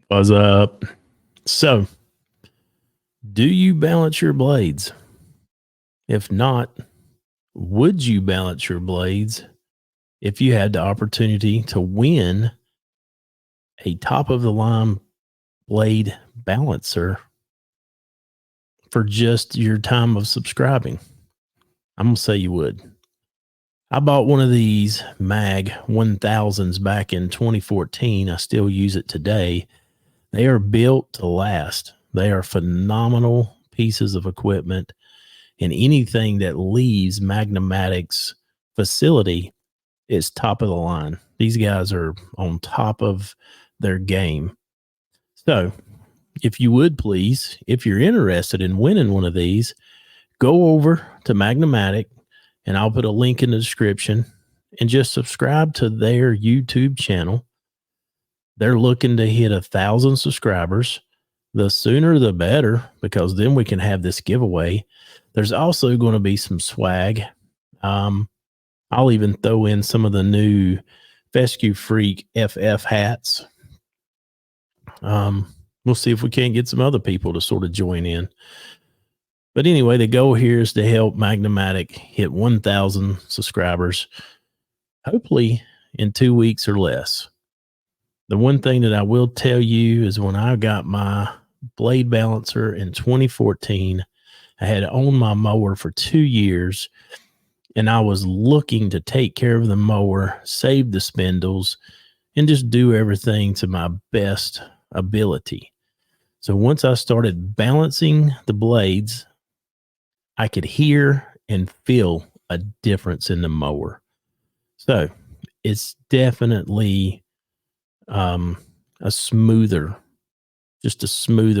What's up? So, do you balance your blades? If not, would you balance your blades if you had the opportunity to win a top of the line blade balancer for just your time of subscribing? I'm going to say you would. I bought one of these MAG 1000s back in 2014. I still use it today. They are built to last. They are phenomenal pieces of equipment, and anything that leaves Magnamatic's facility is top of the line. These guys are on top of their game. So, if you would please, if you're interested in winning one of these, go over to Magnamatic, and I'll put a link in the description, and just subscribe to their YouTube channel. They're looking to hit 1,000 subscribers. The sooner the better, because then we can have this giveaway. There's also going to be some swag. I'll even throw in some of the new Fescue Freak FF hats. We'll see if we can't get some other people to sort of join in. But anyway, the goal here is to help Magnamatic hit 1,000 subscribers, hopefully in 2 weeks or less. The one thing that I will tell you is when I got my blade balancer in 2014, I had owned my mower for 2 years, and I was looking to take care of the mower, save the spindles, and just do everything to my best ability. So once I started balancing the blades, I could hear and feel a difference in the mower. So it's definitely a smoother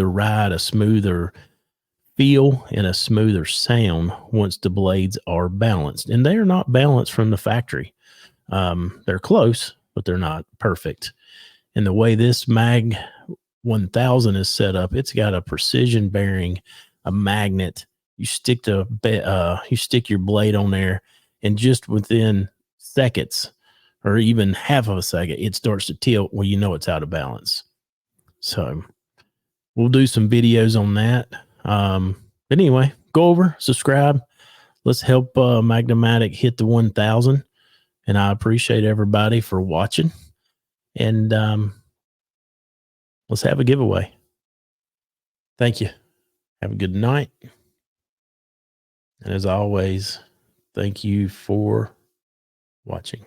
ride, a smoother feel, and a smoother sound once the blades are balanced. And they are not balanced from the factory. They're close, but they're not perfect. And the way this MAG 1000 is set up, it's got a precision bearing, a magnet. You stick your blade on there, and just within seconds, or even half of a second, it starts to tilt where you know it's out of balance. So we'll do some videos on that. But anyway, go over, subscribe. Let's help Magnamatic hit the 1,000. And I appreciate everybody for watching. And let's have a giveaway. Thank you. Have a good night. And as always, thank you for watching.